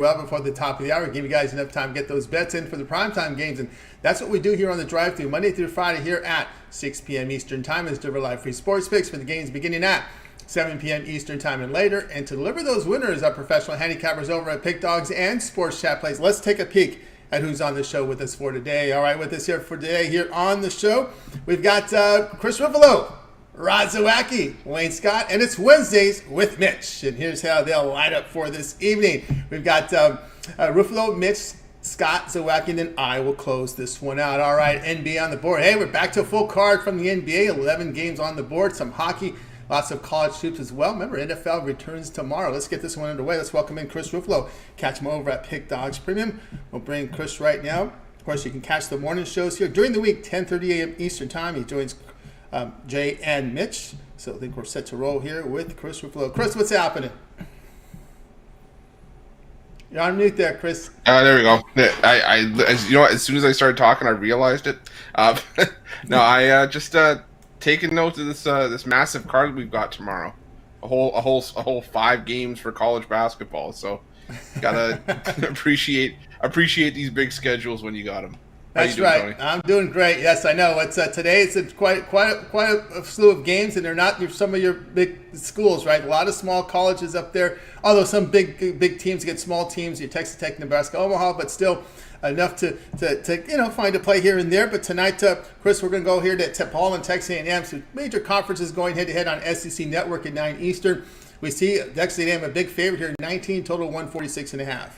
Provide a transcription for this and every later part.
well before the top of the hour, give you guys enough time to get those bets in for the primetime games. And that's what we do here on the drive-thru, Monday through Friday here at 6 p.m. Eastern Time. Is deliver live free sports picks for the games beginning at 7 p.m. Eastern Time and later. And to deliver those winners are professional handicappers over at Pick Dogs and Sports Chat Plays. Let's take a peek at who's on the show with us for today. All right, with us here for today here on the show, we've got Chris Ruffolo, Zawacky, Wayne Scott, and it's Wednesdays with Mitch. And here's how they'll line up for this evening. We've got Ruffolo, Mitch, Scott, Zawacky, and then I will close this one out. All right, NBA on the board. Hey, we're back to a full card from the NBA. 11 games on the board, some hockey, lots of college hoops as well. Remember, NFL returns tomorrow. Let's get this one underway. Let's welcome in Chris Ruffolo. Catch him over at Pick Dogs Premium. We'll bring Chris right now. Of course, you can catch the morning shows here during the week, 10:30 a.m. Eastern Time. He joins Jay and Mitch. So I think we're set to roll here with Chris Ruffolo. Chris, what's happening? You're on mute there, Chris. There we go. As soon as I started talking, I realized it. I just taking note of this massive card we've got tomorrow. A whole 5 games for college basketball. So gotta appreciate these big schedules when you got them. That's right. Tony? I'm doing great. Yes, I know. It's today. It's quite a slew of games, and they're not some of your big schools, right? A lot of small colleges up there. Although some big teams get small teams, your Texas Tech, Nebraska, Omaha, but still enough to find a play here and there. But tonight, Chris, we're going to go here to Paul and Texas A&M. So major conferences going head to head on SEC Network at 9 Eastern. We see Texas A&M a big favorite here, 19 total, 146.5.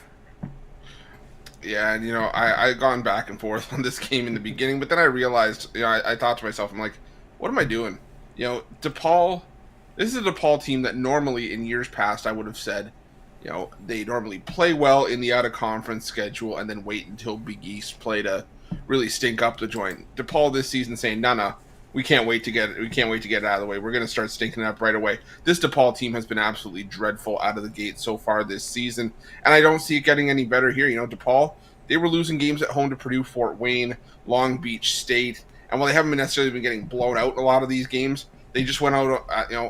Yeah, and I gone back and forth on this game in the beginning, but then I realized, I thought to myself, I'm like, what am I doing? DePaul, this is a DePaul team that normally in years past I would have said, they normally play well in the out-of-conference schedule and then wait until Big East play to really stink up the joint. DePaul this season saying, no, we can't wait to get it out of the way. We're going to start stinking it up right away. This DePaul team has been absolutely dreadful out of the gate so far this season, and I don't see it getting any better here. DePaul, they were losing games at home to Purdue, Fort Wayne, Long Beach State, and while they haven't necessarily been getting blown out in a lot of these games, they just went out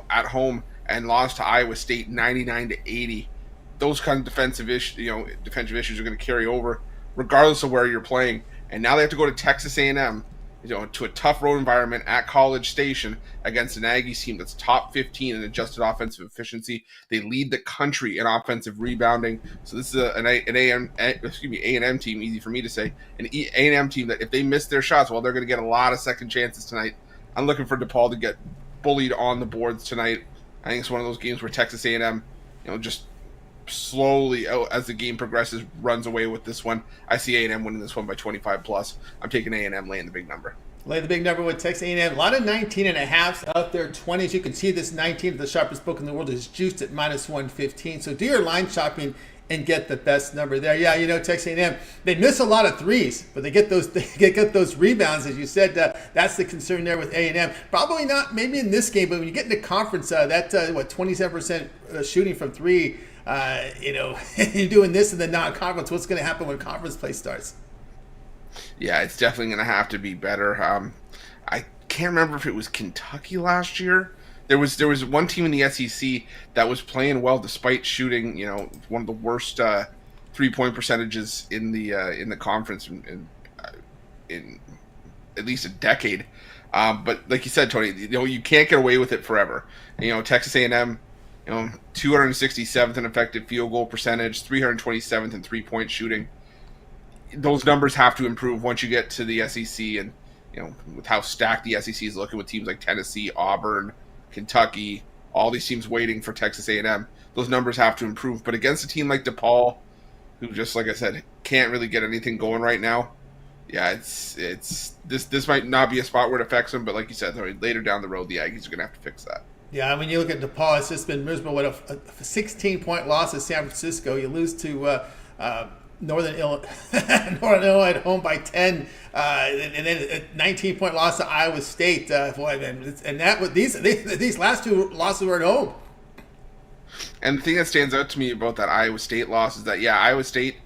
at home and lost to Iowa State 99-80. Those kind of defensive issues are going to carry over regardless of where you're playing. And now they have to go to Texas A&M, to a tough road environment at College Station against an Aggies team that's top 15 in adjusted offensive efficiency. They lead the country in offensive rebounding. So this is an A&M team, easy for me to say, an A&M team that if they miss their shots, well, they're going to get a lot of second chances tonight. I'm looking for DePaul to get bullied on the boards tonight. I think it's one of those games where Texas A&M, just slowly as the game progresses runs away with this one. I see A&M winning this one by 25 plus. I'm taking A&M laying the big number. Lay the big number with Texas A&M. A lot of 19.5s out there, 20s. You can see this 19, the sharpest book in the world, is juiced at minus 115. So do your line shopping and get the best number there. Yeah, Texas A&M, they miss a lot of threes, but they get those rebounds, as you said. That's the concern there with A&M. Probably not maybe in this game, but when you get into conference, 27% shooting from three, you're doing this in the non-conference. What's going to happen when conference play starts? Yeah, it's definitely going to have to be better. I can't remember if it was Kentucky last year. There was one team in the SEC that was playing well despite shooting, one of the worst 3-point percentages in the conference in at least a decade. But like you said, Tony, you can't get away with it forever. Texas A&M, 267th in effective field goal percentage, 327th in 3-point shooting. Those numbers have to improve once you get to the SEC, and with how stacked the SEC is looking with teams like Tennessee, Auburn, Kentucky, all these teams waiting for Texas A&M. Those numbers have to improve. But against a team like DePaul, who just like I said can't really get anything going right now, yeah, it's this might not be a spot where it affects them. But like you said, later down the road, the Aggies are going to have to fix that. Yeah, you look at DePaul, it's just been miserable. What a 16-point loss to San Francisco. You lose to Northern Illinois at home by 10, and then a 19-point loss to Iowa State. And that with these last two losses were at home. And the thing that stands out to me about that Iowa State loss is that Iowa State,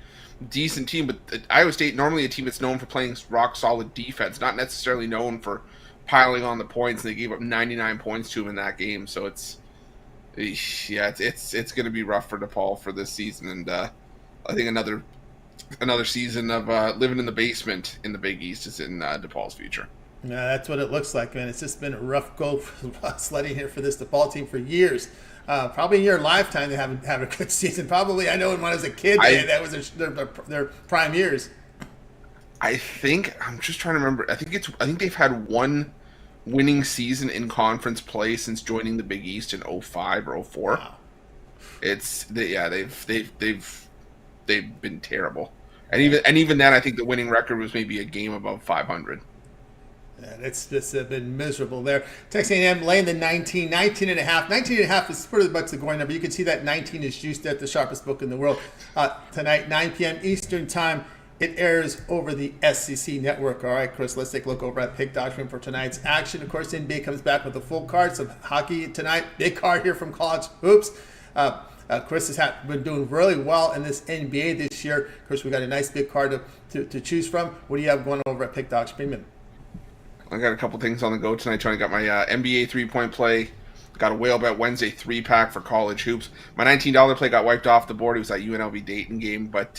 decent team, but Iowa State normally a team that's known for playing rock solid defense, not necessarily known for piling on the points. And they gave up 99 points to them in that game, so it's going to be rough for DePaul for this season. And I think another season of living in the basement in the Big East is in DePaul's future. Yeah, that's what it looks like, man. It's just been a rough go for sledding here for this DePaul team for years. Probably in your lifetime, they haven't had a good season. Probably, I know when I was a kid, that was their prime years. I'm just trying to remember. I think they've had one winning season in conference play since joining the Big East in 05 or 04. Wow. They've been terrible. And even then, I think the winning record was maybe a game above 500. And it's just been miserable there. Texas A&M laying the 19 and a half. 19 and a half is pretty much the going number. You can see that 19 is juiced at the sharpest book in the world. Tonight, 9 p.m. Eastern time, it airs over the SEC network. All right, Chris, let's take a look over at Pick Dodge for tonight's action. Of course, NBA comes back with a full card. Some hockey tonight. Big card here from college hoops. Chris has been doing really well in this NBA this year. Of course, we got a nice big card to choose from. What do you have going over at Pick Dodge Premium? I got a couple things on the go tonight. I got my NBA 3-point play. Got a whale bet Wednesday 3-pack for college hoops. My $19 play got wiped off the board. It was that UNLV Dayton game. But,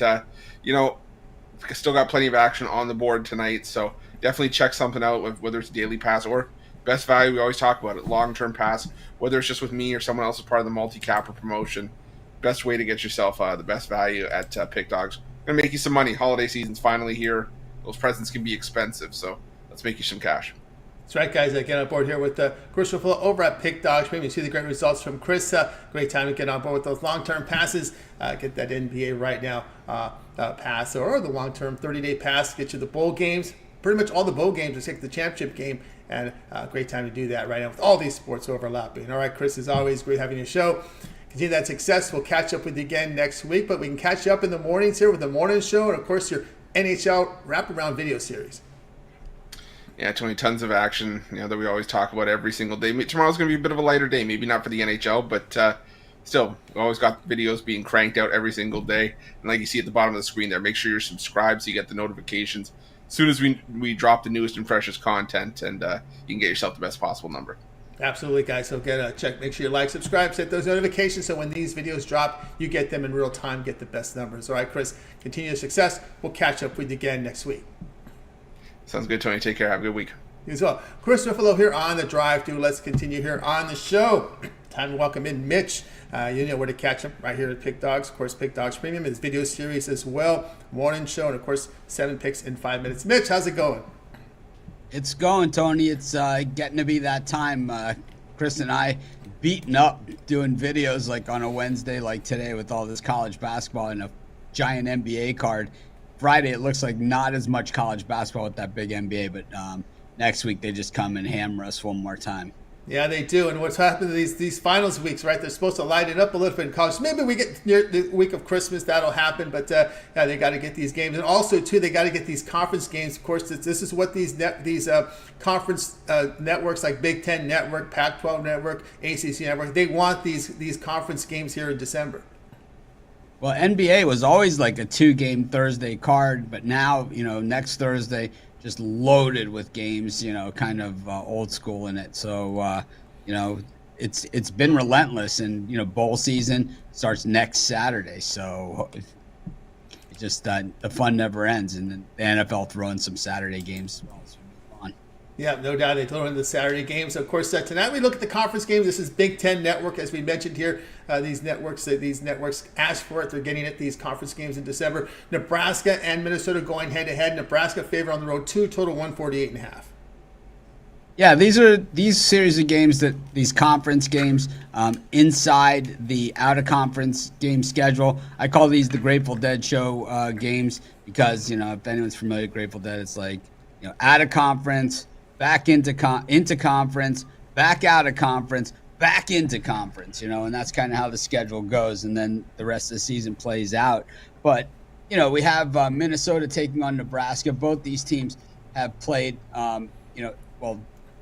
still got plenty of action on the board tonight. So definitely check something out, whether it's daily pass or best value. We always talk about it. Long-term pass, whether it's just with me or someone else as part of the multi-capper promotion. Best way to get yourself the best value at Pick Dogs. Going to make you some money. Holiday season's finally here. Those presents can be expensive. So let's make you some cash. That's right, guys. I get on board here with Chris Ruffolo over at Pick Dogs. Maybe you see the great results from Chris. Great time to get on board with those long-term passes. Get that NBA right now pass or the long-term 30-day pass. Get you the bowl games. Pretty much all the bowl games except the championship game. And great time to do that right now with all these sports overlapping. All right, Chris, as always, great having your show. Continue that success. We'll catch up with you again next week. But we can catch you up in the mornings here with the morning show. And, of course, your NHL wraparound video series. Yeah, Tony, tons of action, that we always talk about every single day. Tomorrow's going to be a bit of a lighter day, maybe not for the NHL, but still, we always got videos being cranked out every single day. And like you see at the bottom of the screen there, make sure you're subscribed so you get the notifications as soon as we drop the newest and freshest content, and you can get yourself the best possible number. Absolutely, guys. So get a check. Make sure you like, subscribe, set those notifications so when these videos drop, you get them in real time, get the best numbers. All right, Chris, continue success. We'll catch up with you again next week. Sounds good, Tony. Take care. Have a good week. You as well. Chris Ruffolo here on the drive through. Let's continue here on the show. Time to welcome in Mitch. You know where to catch him right here at Pick Dogs. Of course, Pick Dogs Premium, his video series as well. Morning show, and of course, 7 picks in 5 minutes. Mitch, how's it going? It's going, Tony. It's getting to be that time. Chris and I beating up doing videos like on a Wednesday like today with all this college basketball and a giant NBA card. Friday, it looks like not as much college basketball with that big NBA, but next week they just come and hammer us one more time. Yeah, they do. And what's happened to these finals weeks, right? They're supposed to light it up a little bit in college. Maybe we get near the week of Christmas, that'll happen. But they got to get these games, and also too, they got to get these conference games. Of course, this is what these conference networks like Big Ten Network, Pac-12 Network, ACC Network. They want these conference games here in December. Well, NBA was always like a 2-game Thursday card, but now, next Thursday, just loaded with games, kind of old school in it. So, it's been relentless, and, bowl season starts next Saturday. So it just the fun never ends, and the NFL throwing some Saturday games as well. So it'll be fun. Yeah, no doubt they throw in the Saturday games. Of course, tonight we look at the conference games. This is Big Ten Network, as we mentioned here. These networks ask for it. They're getting it. These conference games in December. Nebraska and Minnesota going head to head. Nebraska favor on the road 2, total 148.5. Yeah, these series of games these conference games inside the out of conference game schedule. I call these the Grateful Dead show games because if anyone's familiar with Grateful Dead, it's like out of conference, back into conference, back out of conference, back into conference, and that's kind of how the schedule goes, and then the rest of the season plays out. But we have Minnesota taking on Nebraska. Both these teams have played.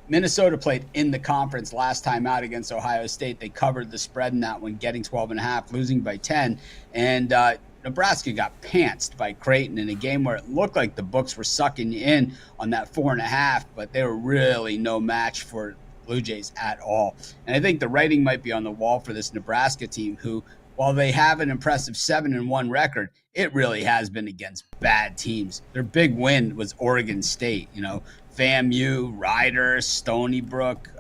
Minnesota played in the conference last time out against Ohio State. They covered the spread in that one, getting 12.5, losing by 10, and Nebraska got pantsed by Creighton in a game where it looked like the books were sucking you in on that 4.5, but they were really no match for Blue Jays at all. And I think the writing might be on the wall for this Nebraska team who, while they have an impressive 7-1 record, it really has been against bad teams. Their big win was Oregon State, FAMU, Rider, Stony Brook,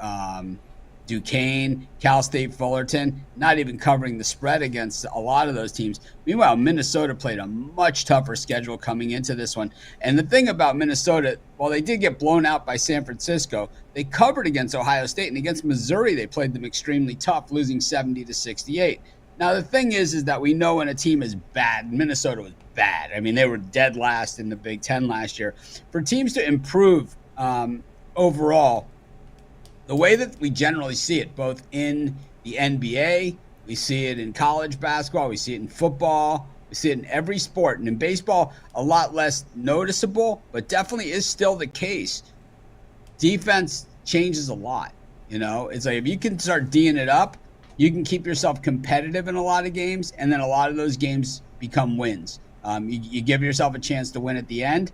Duquesne, Cal State Fullerton, not even covering the spread against a lot of those teams. Meanwhile, Minnesota played a much tougher schedule coming into this one. And the thing about Minnesota, while they did get blown out by San Francisco, they covered against Ohio State, and against Missouri, they played them extremely tough, losing 70-68. Now, the thing is that we know when a team is bad, Minnesota was bad. I mean, they were dead last in the Big Ten last year. For teams to improve overall, the way that we generally see it, both in the NBA, we see it in college basketball, we see it in football, we see it in every sport. And in baseball, a lot less noticeable, but definitely is still the case. Defense changes a lot. It's like if you can start D'ing it up, you can keep yourself competitive in a lot of games, and then a lot of those games become wins. You give yourself a chance to win at the end,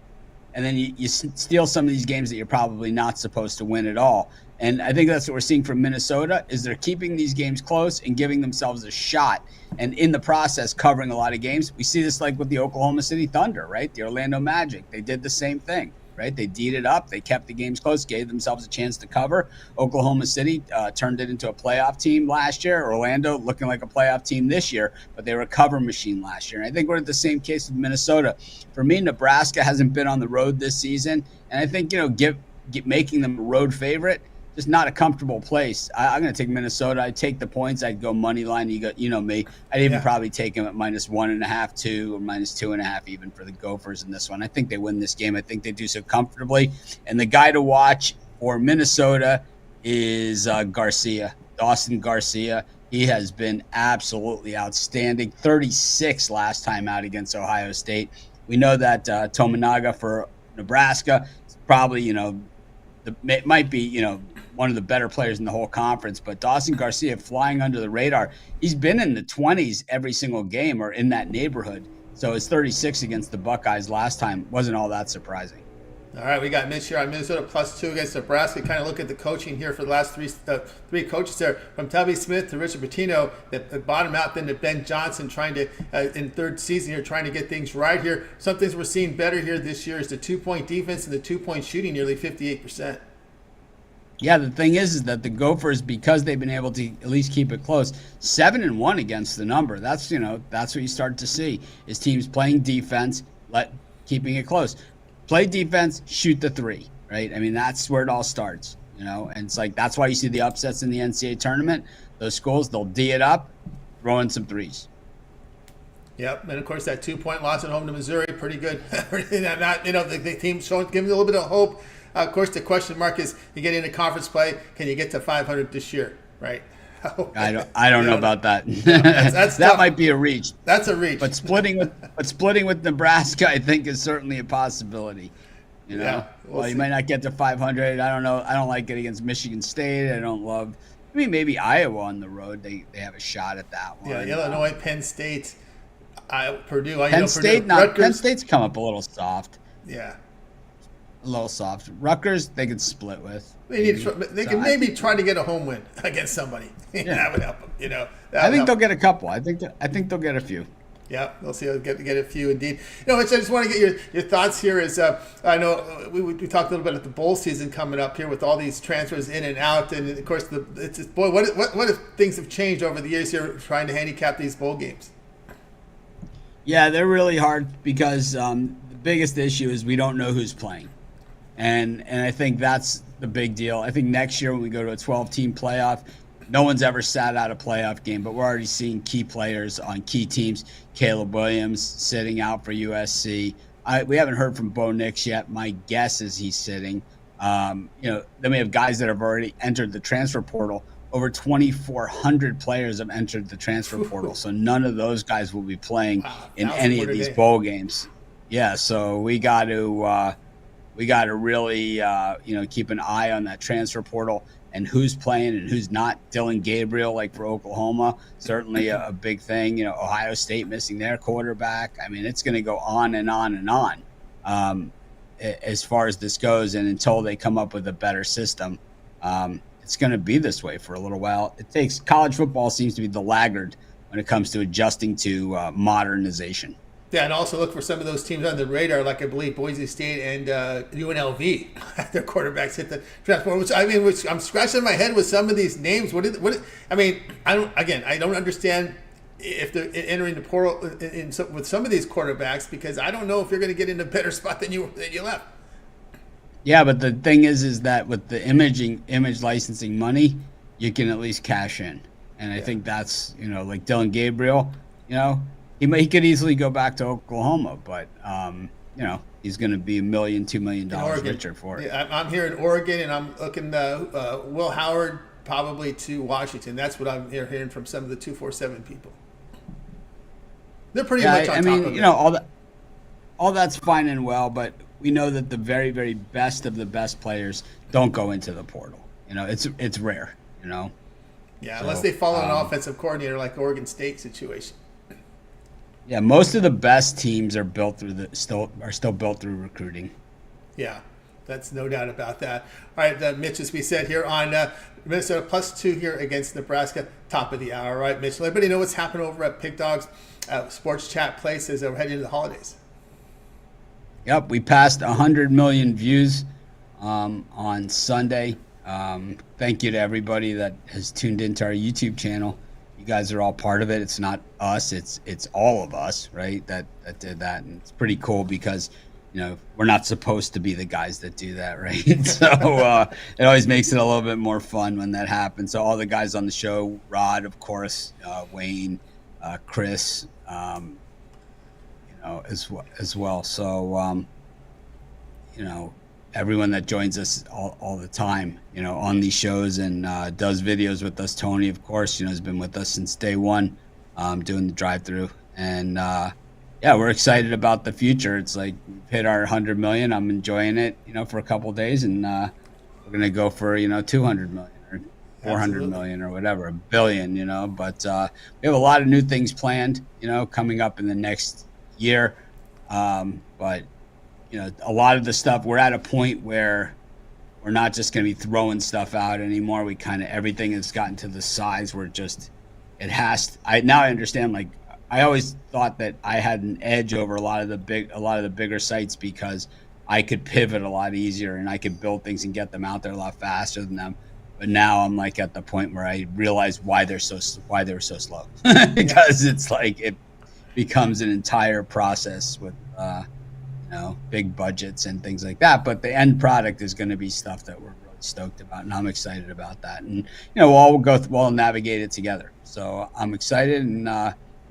and then you steal some of these games that you're probably not supposed to win at all. And I think that's what we're seeing from Minnesota, is they're keeping these games close and giving themselves a shot, and in the process covering a lot of games. We see this like with the Oklahoma City Thunder, right? The Orlando Magic. They did the same thing, right? They D'd it up. They kept the games close, gave themselves a chance to cover. Oklahoma City turned it into a playoff team last year. Orlando looking like a playoff team this year, but they were a cover machine last year. And I think we're at the same case with Minnesota. For me, Nebraska hasn't been on the road this season, and I think, making them a road favorite, just not a comfortable place. I'm going to take Minnesota. I'd take the points. I'd go money line. You know me. I'd even probably take them at -1.5, 2, or -2.5 even for the Gophers in this one. I think they win this game. I think they do so comfortably. And the guy to watch for Minnesota is Garcia, Dawson Garcia. He has been absolutely outstanding. 36 last time out against Ohio State. We know that Tominaga for Nebraska is probably, might be, one of the better players in the whole conference, but Dawson Garcia flying under the radar. He's been in the 20s every single game or in that neighborhood. So his 36 against the Buckeyes last time wasn't all that surprising. All right, we got Mitch here on Minnesota +2 against Nebraska. Kind of look at the coaching here for the last three coaches there, from Tubby Smith to Richard Pitino, that bottom out, then to Ben Johnson, trying to in third season here, trying to get things right here. Some things we're seeing better here this year is the 2-point defense and the 2-point shooting, nearly 58%. Yeah, the thing is that the Gophers, because they've been able to at least keep it close, 7-1 against the number. That's what you start to see, is teams playing defense, keeping it close. Play defense, shoot the three, right? I mean, that's where it all starts, and it's like that's why you see the upsets in the NCAA tournament. Those schools, they'll D it up, throw in some threes. Yep, and of course that 2-point loss at home to Missouri, pretty good. The team showing, giving a little bit of hope. Of course, the question mark is, you get into conference play, can you get to 500 this year, right? I don't know about that. That's that tough. might be a reach. That's a reach. But splitting with Nebraska, I think, is certainly a possibility. Yeah, we'll see. You might not get to 500. I don't know. I don't like it against Michigan State. I don't love. Maybe Iowa on the road. They have a shot at that one. Yeah, Illinois, Penn State, Purdue. Penn State's come up a little soft. Yeah. A little soft. Rutgers, they could split with. They can maybe try to get a home win against somebody. Yeah. That would help them. I think they'll get a couple. I think they'll get a few. Yeah, they'll see. They'll get a few indeed. Mitch, I just want to get your thoughts here. I know we talked a little bit about the bowl season coming up here with all these transfers in and out, and of course what if things have changed over the years here trying to handicap these bowl games? Yeah, they're really hard because the biggest issue is we don't know who's playing. And I think that's the big deal. I think next year when we go to a 12-team playoff, no one's ever sat out a playoff game, but we're already seeing key players on key teams. Caleb Williams sitting out for USC. We haven't heard from Bo Nix yet. My guess is he's sitting. Then we have guys that have already entered the transfer portal. Over 2,400 players have entered the transfer portal, so none of those guys will be playing in any of these bowl games. Yeah, so we got to really keep an eye on that transfer portal and who's playing and who's not. Dylan Gabriel, like for Oklahoma, certainly a big thing. Ohio State missing their quarterback. I mean, it's going to go on and on and on as far as this goes. And until they come up with a better system, it's going to be this way for a little while. College football seems to be the laggard when it comes to adjusting to modernization. Yeah, and also look for some of those teams on the radar, like I believe Boise State and UNLV. Their quarterbacks hit the draft board, which I'm scratching my head with some of these names. I don't understand if they're entering the portal with some of these quarterbacks, because I don't know if you're going to get in a better spot than you left. Yeah, but the thing is that with the image licensing money, you can at least cash in, and I think that's like Dylan Gabriel, he could easily go back to Oklahoma, but he's going to be $1 million, $2 million richer for it. Yeah, I'm here in Oregon, and I'm looking Will Howard probably to Washington. That's what I'm hearing from some of the 247 people. They're pretty much on top of it. All that's fine and well, but we know that the very, very best of the best players don't go into the portal. It's rare. Yeah, unless they follow an offensive coordinator like Oregon State situation. Yeah, most of the best teams are still built through recruiting. Yeah, that's no doubt about that. All right, Mitch, as we said here on Minnesota +2 here against Nebraska, top of the hour. All right, Mitch, let everybody know what's happening over at Pig Dogs Sports Chat Place as we're heading into the holidays. Yep, we passed 100 million views on Sunday. Thank you to everybody that has tuned into our YouTube channel. You guys are all part of it. It's not us. It's all of us, right? That did that, and it's pretty cool because we're not supposed to be the guys that do that, right? So it always makes it a little bit more fun when that happens. So all the guys on the show, Rod, of course, Wayne, Chris, as well. So everyone that joins us all the time, on these shows and does videos with us. Tony, of course, has been with us since day one, doing the drive-through. And we're excited about the future. It's like we've hit our 100 million. I'm enjoying it, for a couple of days, and we're gonna go for 200 million or 400 million or whatever, $1 billion. But we have a lot of new things planned, coming up in the next year. But a lot of the stuff, we're at a point where we're not just going to be throwing stuff out anymore. We everything has gotten to the size where now I understand, like, I always thought that I had an edge over a lot of the bigger sites because I could pivot a lot easier and I could build things and get them out there a lot faster than them. But now I'm like at the point where I realize why they were so slow because it's like it becomes an entire process with big budgets and things like that, but the end product is going to be stuff that we're really stoked about, and I'm excited about that. And we'll navigate it together. So I'm excited and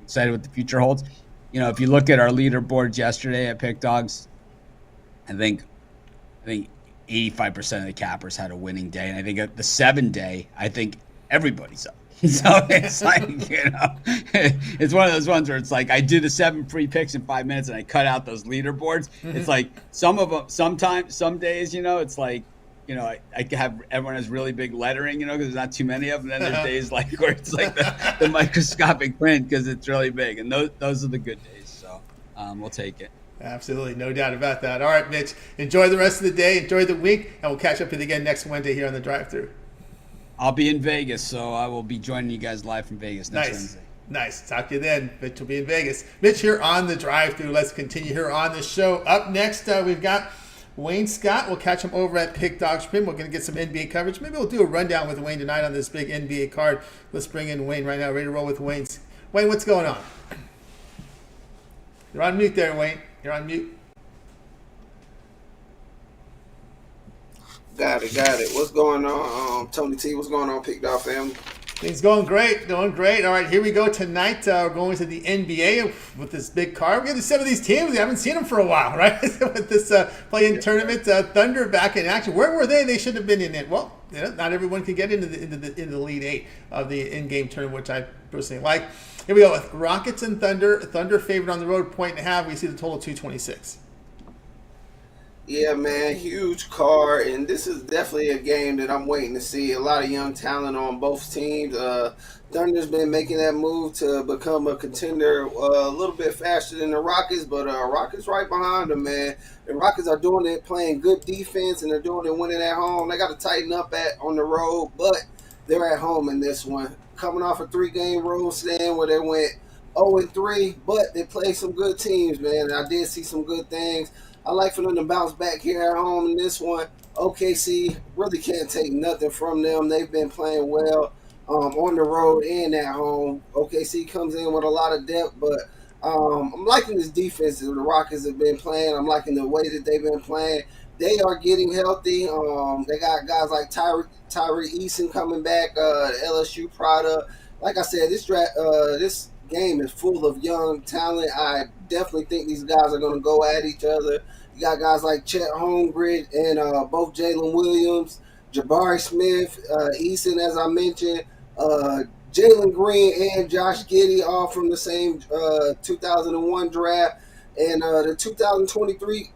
excited what the future holds. If you look at our leaderboards yesterday at Pick Dogs, I think 85% of the cappers had a winning day, and I think at the 7-day, I think everybody's up. So it's like, it's one of those ones where it's like I do the 7 free picks in 5 minutes and I cut out those leaderboards. Mm-hmm. It's like some days, it's like, I have everyone has really big lettering, because there's not too many of them. And then there's days like where it's like the microscopic print because it's really big. And those are the good days. So we'll take it. Absolutely. No doubt about that. All right, Mitch, enjoy the rest of the day. Enjoy the week. And we'll catch up with you again next Wednesday here on the drive-thru. I'll be in Vegas, so I will be joining you guys live from Vegas next Wednesday. Nice. Talk to you then. Mitch will be in Vegas. Mitch here on the drive-thru. Let's continue here on the show. Up next, we've got Wayne Scott. We'll catch him over at Pig Dogs Prim. We're going to get some NBA coverage. Maybe we'll do a rundown with Wayne tonight on this big NBA card. Let's bring in Wayne right now. Ready to roll with Wayne. Wayne, what's going on? You're on mute there, Wayne. You're on mute. Got it. What's going on, Tony T? What's going on, Pick Dog family? Things going great. All right, here we go tonight. We're going to the NBA with this big card. We're going to see some of these teams. We haven't seen them for a while, right? With this play-in tournament, Thunder back in action. Where were they? They should have been in it. Well, not everyone can get into the Elite Eight of the in-game tournament, which I personally like. Here we go with Rockets and Thunder. Thunder favored on the road, 1.5. We see the total 226. Yeah, man, huge card, and this is definitely a game that I'm waiting to see. A lot of young talent on both teams. Thunder's been making that move to become a contender a little bit faster than the Rockets, but Rockets right behind them, man. The Rockets are doing it, playing good defense, and they're doing it winning at home. They got to tighten up on the road, but they're at home in this one. Coming off a 3-game road stand where they went 0-3, but they play some good teams, man. And I did see some good things. I like for them to bounce back here at home in this one. OKC really can't take nothing from them. They've been playing well on the road and at home. OKC comes in with a lot of depth, but I'm liking this defense that the Rockets have been playing. I'm liking the way that they've been playing. They are getting healthy. They got guys like Tyree Eason coming back, LSU product. Like I said, this game is full of young talent. I definitely think these guys are going to go at each other. You got guys like Chet Holmgren and both Jalen Williams, Jabari Smith, Eason, as I mentioned, Jalen Green and Josh Giddey, all from the same 2001 draft. And the 2023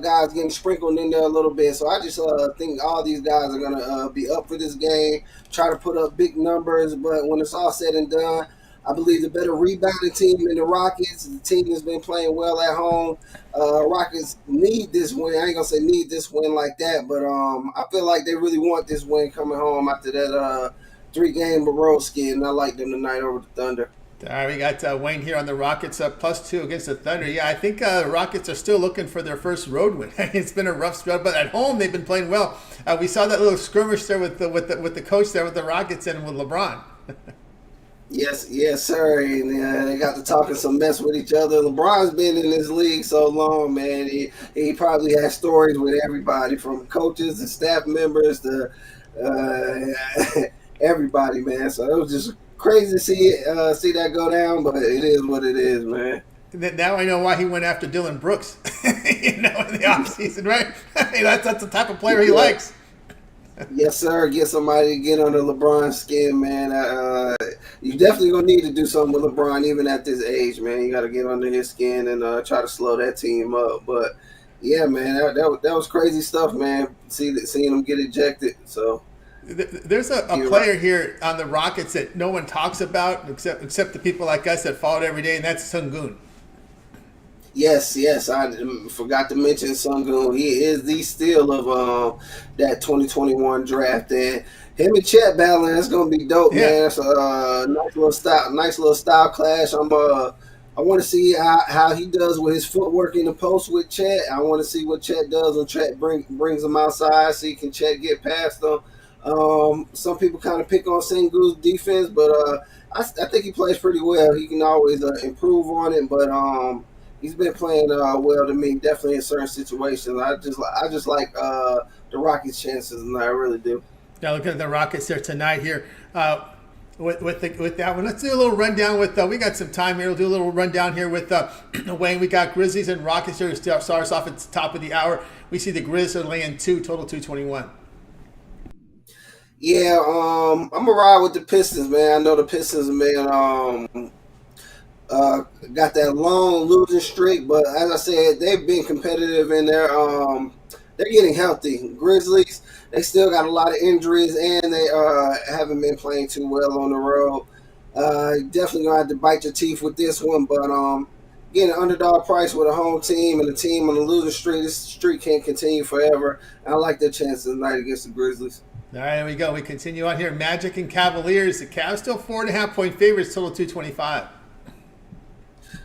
guys getting sprinkled in there a little bit. So I just think all these guys are going to be up for this game, try to put up big numbers. But when it's all said and done, I believe the better rebounding team in the Rockets. The team has been playing well at home. Rockets need this win. I ain't going to say need this win like that, but I feel like they really want this win coming home after that 3-game road skid, and I like them tonight over the Thunder. All right, we got Wayne here on the Rockets +2 against the Thunder. Yeah, I think the Rockets are still looking for their first road win. It's been a rough spell, but at home they've been playing well. We saw that little skirmish there with the coach there with the Rockets and with LeBron. Yes, sir. And they got to talking some mess with each other. LeBron's been in this league so long, man. He probably has stories with everybody, from coaches and staff members to everybody, man. So it was just crazy to see that go down, but it is what it is, man. Now I know why he went after Dylan Brooks, in the offseason, right? That's the type of player he likes. Yes, sir. Get somebody to get under LeBron's skin, man. You definitely gonna need to do something with LeBron, even at this age, man. You got to get under his skin and try to slow that team up. But yeah, man, that was crazy stuff, man. Seeing him get ejected. So there's a player here on the Rockets that no one talks about except the people like us that follow it every day, and that's Sengun. Yes, I forgot to mention Sengun. He is the steal of that 2021 draft, and him and Chet battling, that's gonna be dope, man. It's a nice little style clash. I want to see how he does with his footwork in the post with Chet. I want to see what Chet does when Chet brings him outside. See, can Chet get past him? Some people kind of pick on Sengun's defense, but I think he plays pretty well. He can always improve on it, but he's been playing well to me, definitely in certain situations. I just like the Rockets' chances, and I really do. Now look at the Rockets there tonight here. With that one, let's do a little rundown with. We got some time here. We'll do a little rundown here with Wayne. We got Grizzlies and Rockets here to start us off at the top of the hour. We see the Grizzlies are laying 2, total 221. Yeah, I'm gonna ride with the Pistons, man. I know the Pistons, man. Got that long losing streak, but as I said, they've been competitive in there. They're getting healthy. Grizzlies, they still got a lot of injuries, and they haven't been playing too well on the road. Definitely gonna have to bite your teeth with this one, but getting an underdog price with a home team and a team on the losing streak, this streak can't continue forever. I like their chances tonight against the Grizzlies. All right, here we go. We continue on here. Magic and Cavaliers. The Cavs still 4.5-point favorites, total 225.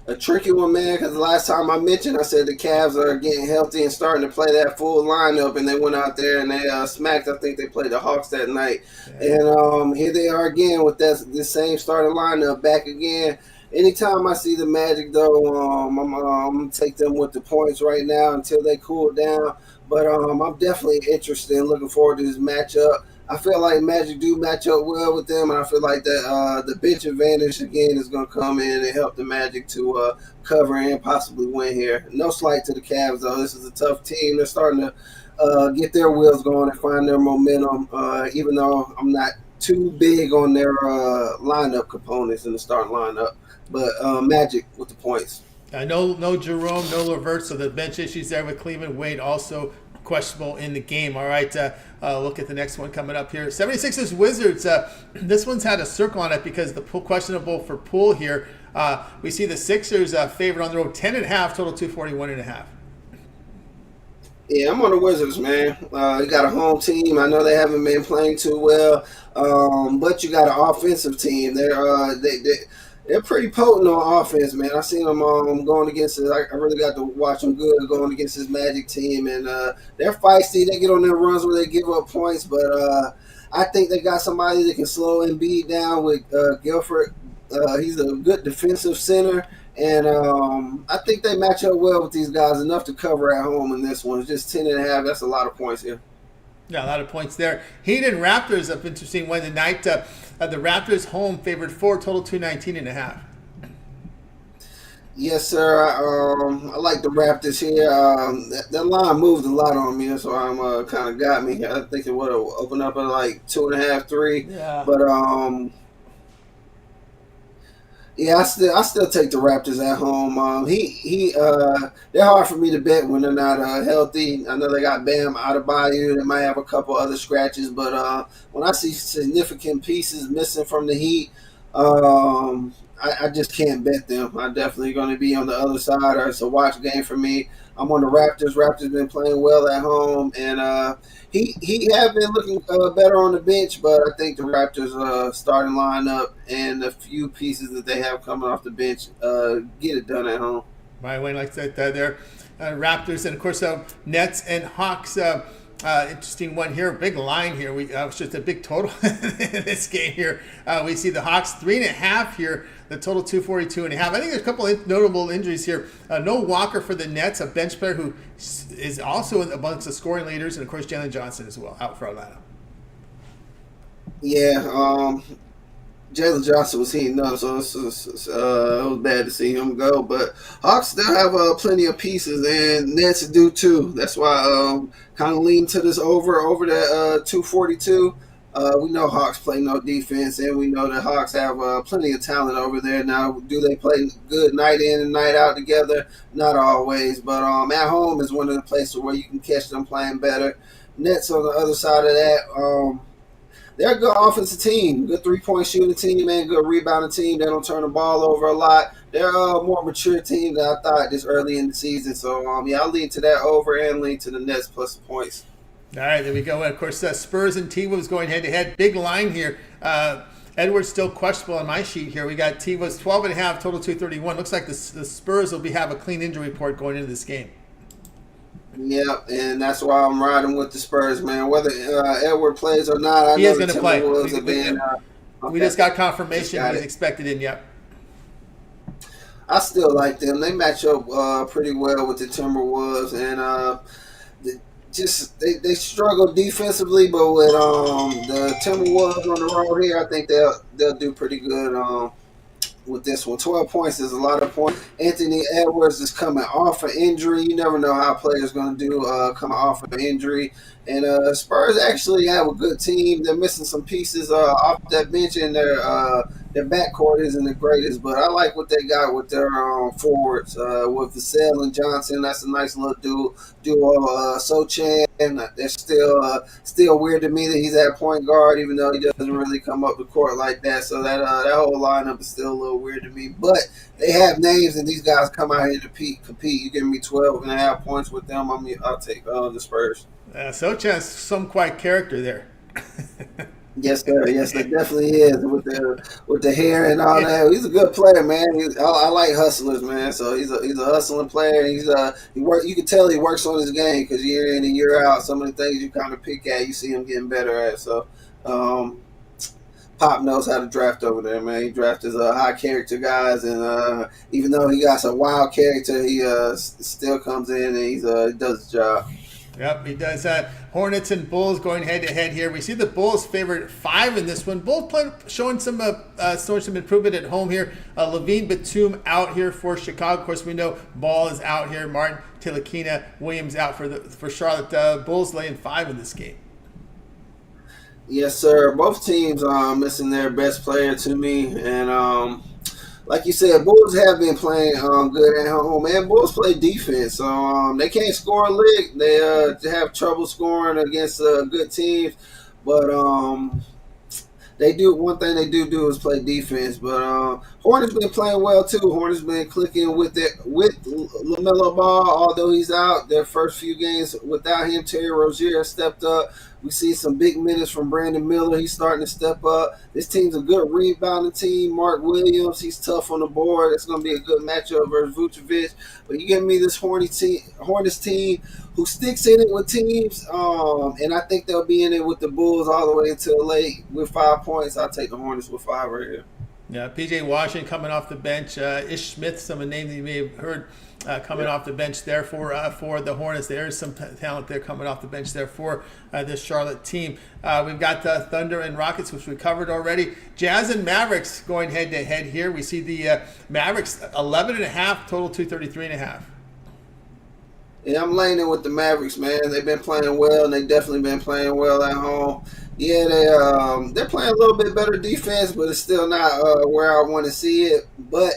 A tricky one, man, because the last time I mentioned, I said the Cavs are getting healthy and starting to play that full lineup, and they went out there and they smacked. I think they played the Hawks that night. Yeah. And here they are again with this same starting lineup back again. Anytime I see the Magic, though, I'm going to take them with the points right now until they cool down. But I'm definitely interested and looking forward to this matchup. I feel like Magic do match up well with them, and I feel like that the bench advantage again is going to come in and help the Magic to cover and possibly win here. No slight to the Cavs, though. This is a tough team. They're starting to get their wheels going and find their momentum, even though I'm not too big on their lineup components in the starting lineup. But Magic with the points. No Jerome, no Levert, so the bench issues there with Cleveland. Wade also questionable in the game. All right, look at the next one coming up here. 76ers Wizards. This one's had a circle on it because the pool questionable for Poole here. We see the Sixers favored on the road 10.5, total 241.5. Yeah, I'm on the Wizards, man. You got a home team. I know they haven't been playing too well, but you got an offensive team. they're pretty potent on offense, man. I seen them going against it. I really got to watch them good going against this Magic team, and they're feisty. They get on their runs where they give up points, but I think they got somebody that can slow Embiid down with Guilford. He's a good defensive center, and I think they match up well with these guys enough to cover at home in this one. It's just 10.5. That's a lot of points here. Yeah, a lot of points there. Heat and Raptors up interesting one tonight. The Raptors home favored 4, total 219.5. Yes, sir. I like the Raptors here. That line moved a lot on me, so I'm kind of got me. I think it would have opened up at like 2.5, 3. Yeah. But yeah, I still take the Raptors at home. They're hard for me to bet when they're not healthy. I know they got Bam Adebayo. They might have a couple other scratches, but when I see significant pieces missing from the Heat, I just can't bet them. I'm definitely going to be on the other side. It's a watch game for me. I'm on the Raptors. Raptors been playing well at home, and he have been looking better on the bench. But I think the Raptors starting lineup and a few pieces that they have coming off the bench get it done at home. Right, Wayne likes that there. Raptors and of course Nets and Hawks. Interesting one here. Big line here. It's just a big total in this game here. We see the Hawks 3.5 here. The total 242.5. I think there's a couple of notable injuries here. No Walker for the Nets, a bench player who is also amongst the scoring leaders, and of course Jalen Johnson as well out for Atlanta. Yeah, Jalen Johnson was heating up, so it was bad to see him go. But Hawks still have plenty of pieces, and Nets do too. That's why kind of lean to this over that 242. We know Hawks play no defense, and we know that Hawks have plenty of talent over there. Now, do they play good night in and night out together? Not always, but at home is one of the places where you can catch them playing better. Nets on the other side of that, they're a good offensive team, good three-point shooting team, and good rebounding team. They don't turn the ball over a lot. They're a more mature team than I thought this early in the season. So, yeah, I'll lean to that over and lean to the Nets plus the points. All right, there we go. And of course, Spurs and T-Wolves going head-to-head. Big line here. Edwards still questionable on my sheet here. We got T-Wolves 12.5, total 231. Looks like the Spurs will have a clean injury report going into this game. Yeah, and that's why I'm riding with the Spurs, man. Whether Edward plays or not, he is going to play. We okay. just got confirmation he's expected in. Yep. I still like them. They match up pretty well with the Timberwolves, and they struggle defensively, but with the Timberwolves on the road here, I think they'll do pretty good with this one. 12 points is a lot of points. Anthony Edwards is coming off an injury. You never know how a player's going to do coming off of an injury. And Spurs actually have a good team. They're missing some pieces off that bench, and their backcourt isn't the greatest. But I like what they got with their forwards. With Vassell and Johnson, that's a nice little duo. Sochan, they're still weird to me that he's at point guard, even though he doesn't really come up the court like that. So that whole lineup is still a little weird to me. But they have names, and these guys come out here to compete. You give me 12.5 points with them, I'll take the Spurs. Sochan's some quite character there. Yes, sir. Yes, it definitely is with the hair and all that. He's a good player, man. I like hustlers, man. So he's a hustling player. You can tell he works on his game because year in and year out, some of the things you kind of pick at, you see him getting better at. So Pop knows how to draft over there, man. He drafts high character guys, and even though he got some wild character, he still comes in and he does his job. Yep, he does. Hornets and Bulls going head-to-head here. We see the Bulls favored 5 in this one. Bulls showing some improvement at home here. Levine Batum out here for Chicago. Of course, we know Ball is out here. Martin, Tilakina, Williams out for Charlotte. Bulls laying 5 in this game. Yes, sir. Both teams are missing their best player to me, and like you said, Bulls have been playing good at home, and Bulls play defense. So they can't score a lick. They have trouble scoring against good teams, but they do one thing they do is play defense. But Hornets been playing well too. Hornets been clicking with LaMelo Ball, although he's out. Their first few games without him, Terry Rozier stepped up. We see some big minutes from Brandon Miller. He's starting to step up. This team's a good rebounding team. Mark Williams, he's tough on the board. It's going to be a good matchup versus Vucevic. But you give me this Hornets team who sticks in it with teams, and I think they'll be in it with the Bulls all the way until late with 5 points. I'll take the Hornets with 5 right here. Yeah, P.J. Washington coming off the bench. Ish Smith, some of the names you may have heard coming off the bench there for the Hornets. There is some talent there coming off the bench there for this Charlotte team. We've got Thunder and Rockets, which we covered already. Jazz and Mavericks going head-to-head here. We see the Mavericks 11.5, total 233.5. Yeah, I'm laying it with the Mavericks, man. They've been playing well, and they definitely been playing well at home. Yeah, they're playing a little bit better defense, but it's still not where I want to see it. But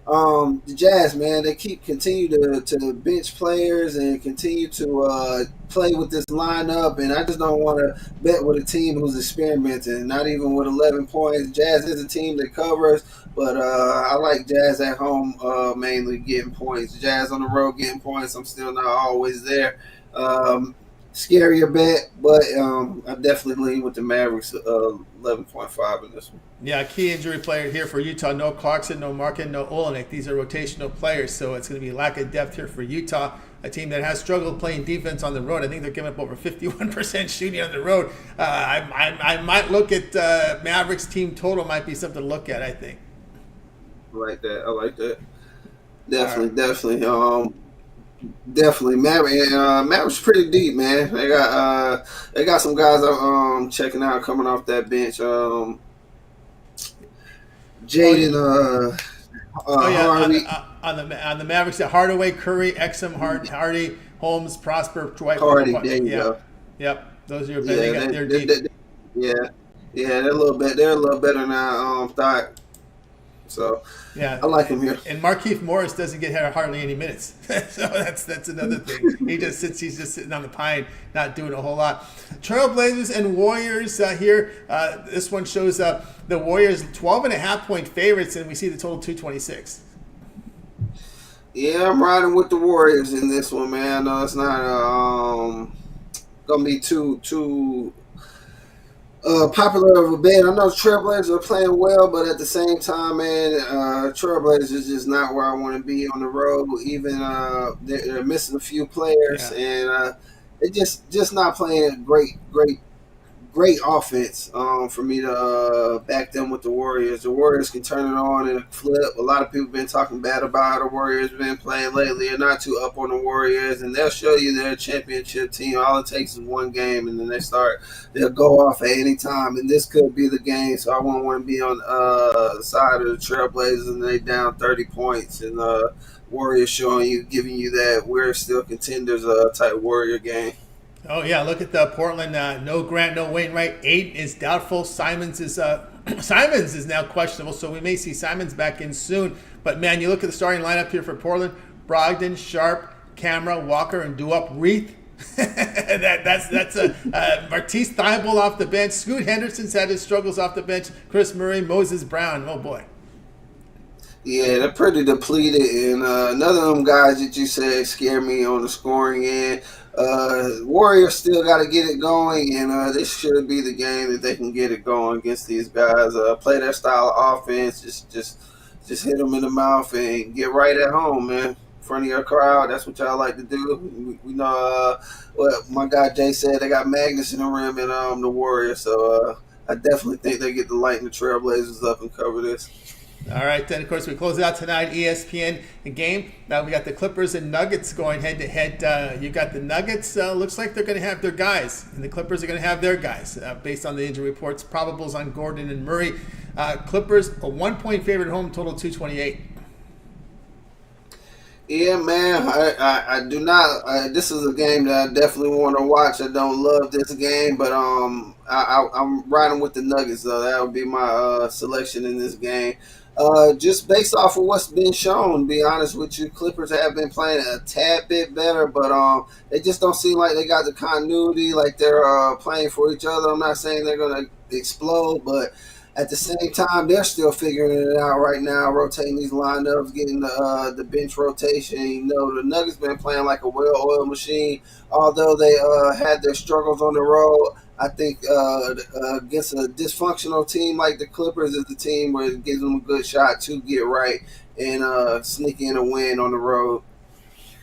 the Jazz, man, they continue to bench players and continue to play with this lineup, and I just don't want to bet with a team who's experimenting, not even with 11 points. Jazz is a team that covers, but I like Jazz at home mainly getting points. Jazz on the road getting points, I'm still not always there. Scarier bet, but I definitely lean with the Mavericks 11.5 in this one. Yeah, key injury player here for Utah. No Clarkson, no Markin, no Olenek. These are rotational players, so it's going to be lack of depth here for Utah, a team that has struggled playing defense on the road. I think they're giving up over 51% shooting on the road. I might look at Mavericks team total. Might be something to look at, I think. I like that. Definitely. Definitely, Mavericks pretty deep, man. They got some guys I'm checking out coming off that bench. Jaden Hardy. On the Mavericks, Hardaway, Curry, Exum, Hardy, Holmes, Prosper, Dwight. Hardy, there you go. Yep, those are your best. They're deep. They're a little better than I thought. So yeah, I like him here. And Markieff Morris doesn't get hardly any minutes, so that's another thing. He's just sitting on the pine, not doing a whole lot. Trailblazers and Warriors here. This one shows the Warriors 12.5-point favorites, and we see the total 226. Yeah, I'm riding with the Warriors in this one, man. No, it's not gonna be too popular of a bet. I know Trailblazers are playing well, but at the same time, man, Trailblazers is just not where I want to be on the road. Even they're missing a few players, and they're just not playing great offense for me to back them with the Warriors. The Warriors can turn it on and flip. A lot of people have been talking bad about how the Warriors been playing lately. They're not too up on the Warriors, and they'll show you their championship team. All it takes is one game, and then they'll go off at any time, and this could be the game. So I won't want to be on the side of the Trailblazers and they down 30 points, and Warriors giving you that we're still contenders type Warrior game. Oh yeah, look at the Portland. No Grant, no Wainwright. Aiden is doubtful. Simons is now questionable, so we may see Simons back in soon. But man, you look at the starting lineup here for Portland: Brogdon, Sharp, Camera, Walker, and Duop Reith. that's Martise Thybulle off the bench. Scoot Henderson's had his struggles off the bench. Chris Murray, Moses Brown. Oh boy. Yeah, they're pretty depleted, and another of them guys that you said scare me on the scoring end. Warriors still got to get it going, and this should be the game that they can get it going against these guys. Play their style of offense, just hit them in the mouth and get right at home, man. In front of your crowd, that's what y'all like to do. We know what my guy Jay said. They got Magnus in the rim and the Warriors, so I definitely think they get to lighten the Trailblazers up and cover this. All right, then, of course, we close out tonight, ESPN game. Now we got the Clippers and Nuggets going head-to-head. You got the Nuggets. Looks like they're going to have their guys, and the Clippers are going to have their guys based on the injury reports. Probables on Gordon and Murray. Clippers, a 1-point favorite at home, total 228. Yeah, man, I do not. This is a game that I definitely want to watch. I don't love this game, but I'm riding with the Nuggets, though. That would be my selection in this game. Just based off of what's been shown, to be honest with you, Clippers have been playing a tad bit better, but they just don't seem like they got the continuity, like they're playing for each other. I'm not saying they're going to explode, but at the same time, they're still figuring it out right now, rotating these lineups, getting the bench rotation. You know, the Nuggets been playing like a well-oiled machine, although they had their struggles on the road. I think against a dysfunctional team like the Clippers is the team where it gives them a good shot to get right and sneak in a win on the road.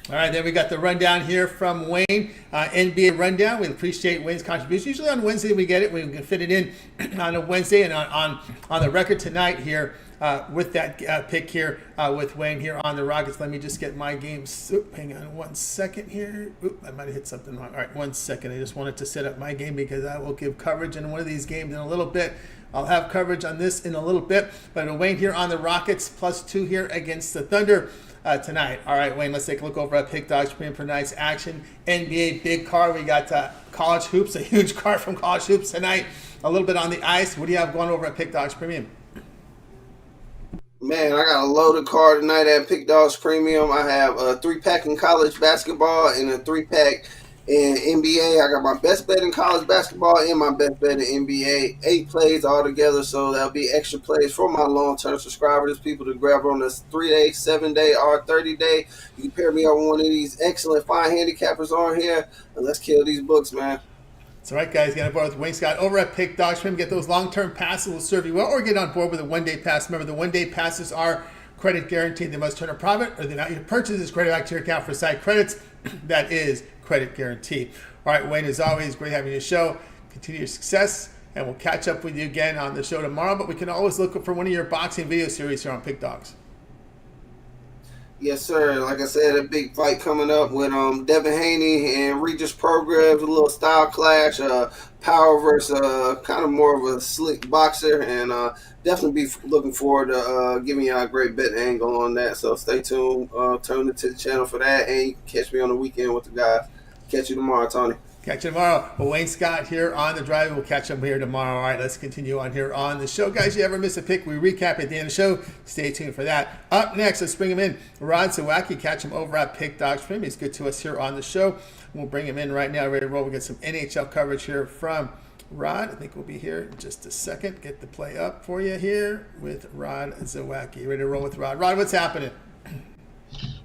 All right, then we got the rundown here from Wayne, NBA rundown. We appreciate Wayne's contribution. Usually on Wednesday we get it. We can fit it in on a Wednesday and on the record tonight here with that pick here with Wayne here on the Rockets. Let me just get my games. Hang on 1 second here. I might have hit something wrong. All right, 1 second. I just wanted to set up my game because I will give coverage in one of these games in a little bit. I'll have coverage on this in a little bit. But Wayne here on the Rockets +2 here against the Thunder. Tonight. All right, Wayne, let's take a look over at Pick Dogs Premium for tonight's action. NBA big card. We got college hoops, a huge card from college hoops tonight. A little bit on the ice. What do you have going over at Pick Dogs Premium? Man, I got a loaded card tonight at Pick Dogs Premium. I have a 3-pack in college basketball and a 3-pack in NBA. I got my best bet in college basketball and my best bet in NBA. 8 plays all together, so that'll be extra plays for my long-term subscribers, people to grab on this 3-day, 7-day, or 30-day. You can pair me up with one of these excellent fine handicappers on here, and let's kill these books, man. That's all right, guys. Get on board with Wayne Scott over at Pick Dogs Premium. Get those long-term passes will serve you well, or get on board with a one-day pass. Remember, the one-day passes are credit guaranteed. They must turn a profit, or the amount you purchase is credit back to your account for side credits. That is credit guaranteed. All right, Wayne, as always, great having your show. Continue your success, and we'll catch up with you again on the show tomorrow. But we can always look for one of your boxing video series here on Pick Dogs. Yes, sir. Like I said, a big fight coming up with Devin Haney and Regis Programs, a little style clash, power versus kind of more of a slick boxer, and definitely be looking forward to giving y'all a great bet angle on that. So stay tuned, tune into the channel for that, and you can catch me on the weekend with the guys. Catch you tomorrow, Tony. Catch you tomorrow. Well, Wayne Scott here on the drive. We'll catch him here tomorrow. All right, let's continue on here on the show. Guys, you ever miss a pick, we recap at the end of the show. Stay tuned for that. Up next, let's bring him in. Rod Zawacky. Catch him over at Pick Dogs Premium. He's good to us here on the show. We'll bring him in right now, ready to roll. We'll get some NHL coverage here from Rod. I think we'll be here in just a second. Get the play up for you here with Rod Zawacky. Ready to roll with Rod. Rod, what's happening?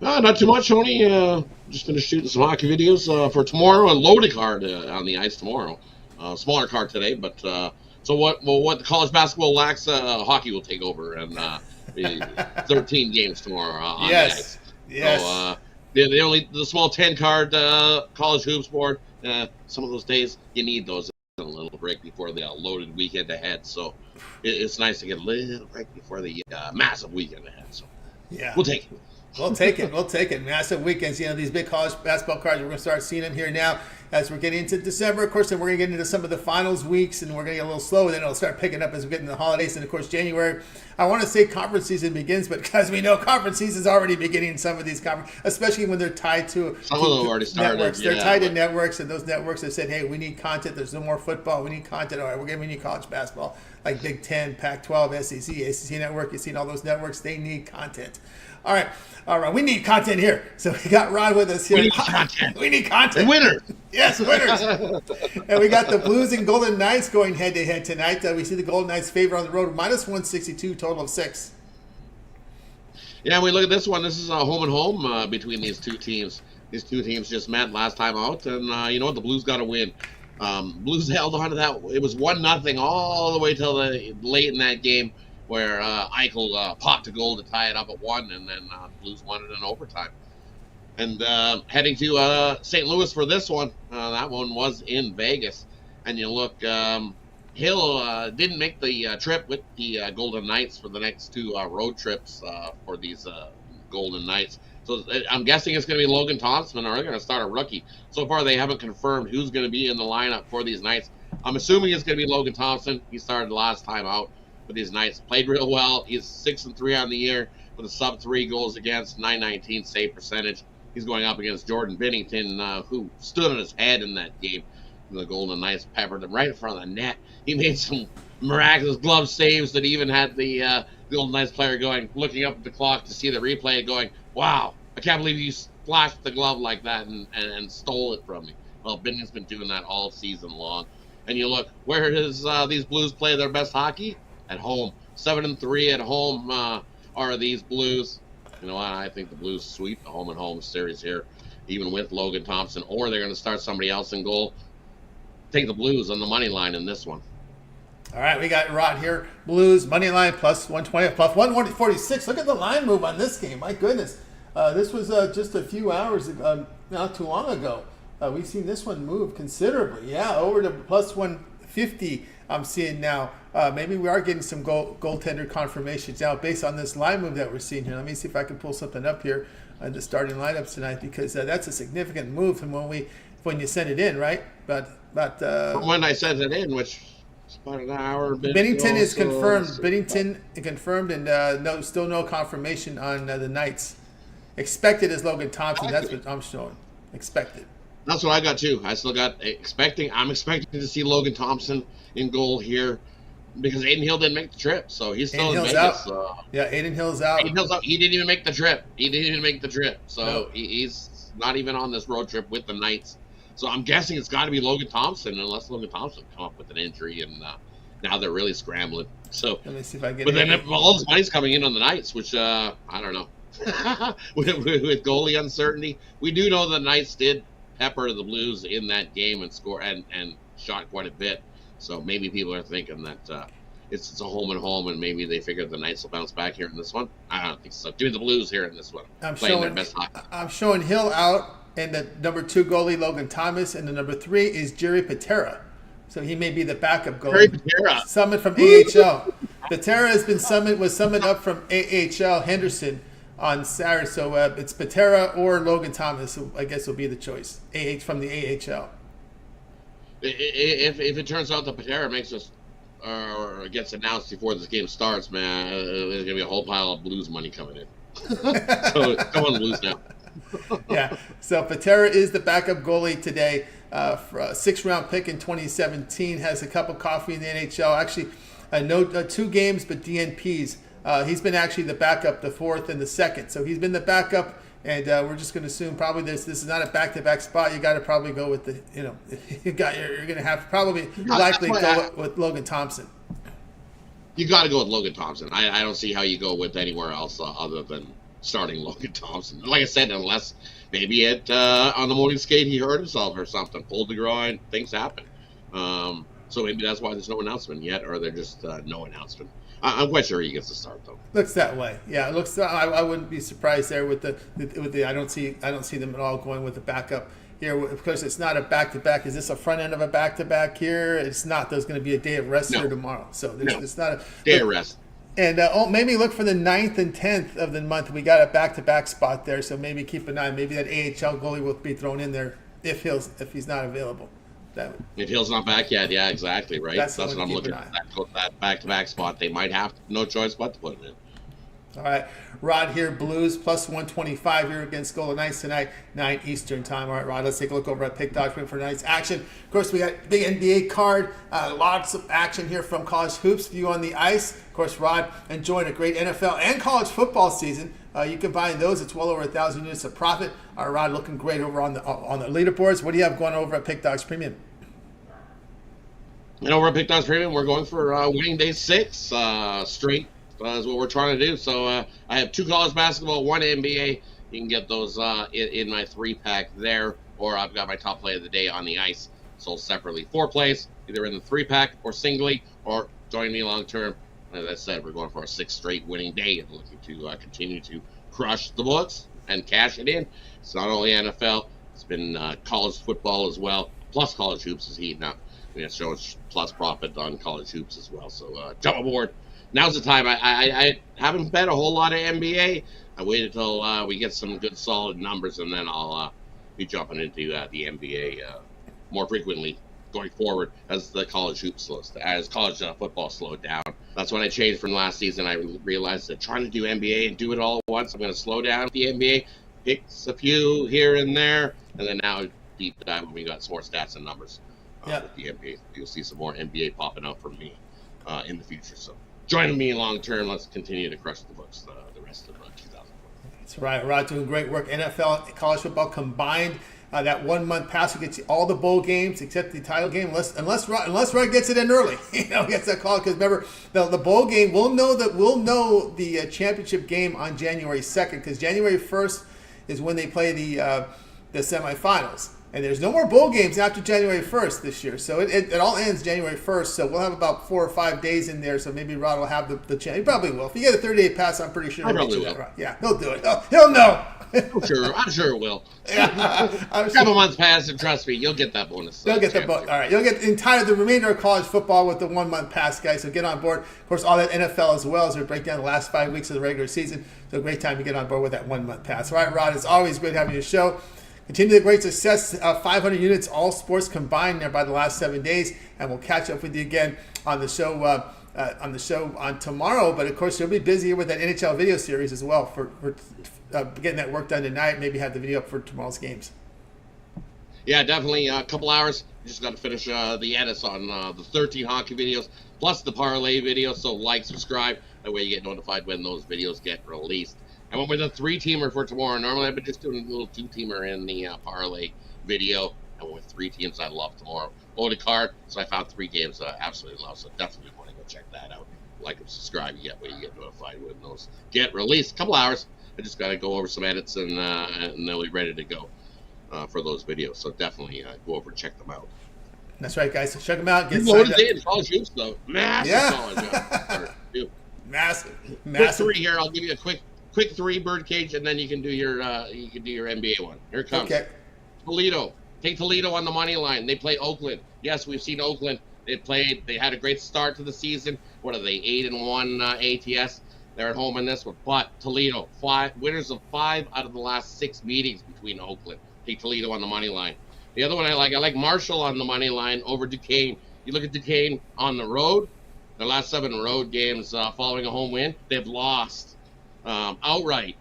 Not too much, Tony. Just finished shooting some hockey videos for tomorrow. A loaded card on the ice tomorrow. Smaller card today, but so what the college basketball lacks, hockey will take over, and 13 games tomorrow on the ice. Yes. So the small 10 card college hoops board. Some of those days you need those a little break before the loaded weekend ahead. So it's nice to get a little break before the massive weekend ahead. So Yeah. we'll take it. We'll take it. We'll take it. Massive weekends. You know, these big college basketball cards, we're going to start seeing them here now as we're getting into December. Of course, then we're going to get into some of the finals weeks, and we're going to get a little slow, and then it'll start picking up as we get into the holidays. And, of course, January, I want to say conference season begins, but because we know conference season is already beginning in some of these conferences, especially when they're tied to Some of them already started. networks. They're tied to networks, and those networks have said, hey, we need content. There's no more football. We need content. All right, we need college basketball, like Big Ten, Pac-12, SEC, ACC network. You've seen all those networks. They need content. All right. We need content here. So we got Rod with us here. We need content. We need content. Winner. Yes, winners. And we got the Blues and Golden Knights going head-to-head tonight. We see the Golden Knights favor on the road, -162, total of 6. Yeah, we look at this one. This is a home and home between these two teams. These two teams just met last time out, and you know what? The Blues got to win. Blues held on to that. It was 1-0 all the way till late in that game, where Eichel popped a goal to tie it up at 1, and then Blues won it in overtime. And heading to St. Louis for this one. That one was in Vegas. And you look, Hill didn't make the trip with the Golden Knights for the next 2 road trips for these Golden Knights. So I'm guessing it's going to be Logan Thompson, or they're going to start a rookie. So far, they haven't confirmed who's going to be in the lineup for these Knights. I'm assuming it's going to be Logan Thompson. He started last time out for these Knights. Played real well. He's 6-3 on the year with a sub-3 goals against, .919 save percentage. He's going up against Jordan Binnington, who stood on his head in that game. The Golden Knights peppered him right in front of the net. He made some miraculous glove saves that even had the Golden Knights player looking up at the clock to see the replay and going, wow, I can't believe you flashed the glove like that and stole it from me. Well, Binnington's been doing that all season long. And you look, where does these Blues play their best hockey? at home. 7-3 at home are these Blues. You know what? I think the Blues sweep the home and home series here, even with Logan Thompson, or they're going to start somebody else in goal. Take the Blues on the money line in this one. All right, we got Rod here. Blues money line plus 120, plus 146. Look at the line move on this game. My goodness. This was just a few hours ago, not too long ago. We've seen this one move considerably. Yeah, over to plus 150 I'm seeing now. Maybe we are getting some goaltender confirmations now based on this line move that we're seeing here. Let me see if I can pull something up here on the starting lineups tonight, because that's a significant move from when you send it in, right? But from when I sent it in, which is about an hour. Bennington is confirmed. Bennington confirmed, and still no confirmation on the Knights. Expected is Logan Thompson. That's what I'm showing. Expected. That's what I got too. I still got expecting. I'm expecting to see Logan Thompson in goal here, because Aiden Hill didn't make the trip, so he's still in Vegas. Yeah, Aiden Hill's out. Aiden Hill's out. He didn't even make the trip. So he's not even on this road trip with the Knights. So I'm guessing it's got to be Logan Thompson, unless Logan Thompson come up with an injury, and now they're really scrambling. So let me see if I get. But then all this money's coming in on the Knights, which I don't know. with goalie uncertainty, we do know the Knights did pepper the Blues in that game and score and shot quite a bit. So maybe people are thinking that it's a home and home, and maybe they figured the Knights will bounce back here in this one. I don't think so. Give me the Blues here in this one. I'm showing Hill out, and the number 2 goalie Logan Thomas, and the number 3 is Jerry Patera. So he may be the backup goalie. Jerry Patera. Summoned from AHL. Patera was summoned up from AHL Henderson on Saturday. So it's Patera or Logan Thomas, so I guess will be the choice. From the AHL. If it turns out that Patera makes us or gets announced before this game starts, man, there's gonna be a whole pile of Blues money coming in. So come on, Blues now. Yeah. So Patera is the backup goalie today. For a 6th-round pick in 2017, has a cup of coffee in the NHL. Actually, no 2 games, but DNPs. He's been actually the backup, the 4th and the 2nd. So he's been the backup. And we're just going to assume probably this is not a back-to-back spot. You got to probably go with you're going to have to likely go with Logan Thompson. You got to go with Logan Thompson. I don't see how you go with anywhere else other than starting Logan Thompson. Like I said, unless maybe on the morning skate he hurt himself or something, pulled the groin, things happen. So maybe that's why there's no announcement yet, or they're just no announcement. I'm quite sure he gets to start though. Looks that way. Yeah, it looks. I wouldn't be surprised there with the. I don't see them at all going with the backup here. Of course, it's not a back-to-back. Is this a front end of a back-to-back here? It's not. There's going to be a day of rest here tomorrow. So it's not a day of rest. And maybe look for the 9th and 10th of the month. We got a back-to-back spot there, so maybe keep an eye. Maybe that AHL goalie will be thrown in there if he's not available. If Hill's not back yet, yeah, exactly, right. That's what I'm looking at. That back-to-back spot, they might have no choice but to put him in. All right, Rod here, Blues plus 125 here against Golden Knights tonight, 9 Eastern time. All right, Rod, let's take a look over at Pick Dog for tonight's action. Of course, we got big NBA card, lots of action here from college hoops, view on the ice. Of course, Rod enjoying a great NFL and college football season. You combine those, it's well over 1,000 units of profit. All right, Rod, looking great over on the leaderboards. What do you have going over at Pick Dogs Premium? And over at Pick Dogs Premium, we're going for winning day 6 straight. Is what we're trying to do. So I have 2 college basketball, 1 NBA. You can get those in my 3-pack there, or I've got my top play of the day on the ice, sold separately. 4 plays, either in the 3-pack or singly, or join me long term. As I said, we're going for a 6th straight winning day and looking to continue to crush the books and cash it in. It's not only NFL, it's been college football as well, plus college hoops is heating up. It's showing plus profit on college hoops as well. So jump aboard. Now's the time. I haven't bet a whole lot of NBA. I waited till we get some good solid numbers, and then I'll be jumping into the NBA more frequently going forward as the college hoops as college football slowed down. That's when I changed from last season. I realized that trying to do NBA and do it all at once, I'm going to slow down the NBA, pick a few here and there, and then now deep dive when we got some more stats and numbers with the NBA. You'll see some more NBA popping out from me in the future. So join me long term. Let's continue to crush the books the rest of 2020. That's right. Rod doing great work. NFL, college football combined. That 1 month pass will get you all the bowl games except the title game, unless Rod gets it in early. Gets that call, because remember the bowl game. We'll know the championship game on January 2nd, because January 1st is when they play the semifinals. And there's no more bowl games after January 1st this year. So it all ends January 1st. So we'll have about 4 or 5 days in there. So maybe Rod will have the chance. He probably will. If you get a 30-day pass, I'm pretty sure I probably will. Yeah, he'll do it. He'll know. I'm sure it will. Yeah, Grab a month's pass, and trust me, you'll get that bonus. You'll get the bonus. All right, you'll get the remainder of college football with the 1 month pass, guys. So get on board. Of course, all that NFL as well, as we break down the last 5 weeks of the regular season. So a great time to get on board with that 1 month pass. All right, Rod, it's always great having you show. Continue the great success, 500 units, all sports combined there by the last 7 days, and we'll catch up with you again on the show on tomorrow. But of course, you'll be busy with that NHL video series as well for getting that work done tonight. Maybe have the video up for tomorrow's games. Yeah, definitely. A couple hours. Just got to finish the edits on the 13 hockey videos, plus the parlay videos. So like, subscribe. That way you get notified when those videos get released. I went with a 3-teamer for tomorrow. Normally I've been just doing a little 2-teamer in the parlay video. I went with 3 teams I love tomorrow. Loaded card, so I found 3 games I absolutely love. So definitely want to go check that out. Like and subscribe. You get notified when those get released. A couple hours. I just got to go over some edits and they'll be ready to go for those videos. So definitely go over and check them out. That's right, guys. So check them out. Get loaded in college hoops though. Massive college. Massive. Quick 3 here. I'll give you a quick 3 birdcage, and then you can do your NBA one. Here it comes. Okay. Toledo. Take Toledo on the money line. They play Oakland. Yes, we've seen Oakland. They had a great start to the season. What are they? 8-1 ATS. They're at home in this one. But Toledo, winners of 5 out of the last 6 meetings between Oakland. Take Toledo on the money line. The other one I like Marshall on the money line over Duquesne. You look at Duquesne on the road. Their last 7 road games following a home win, they've lost outright.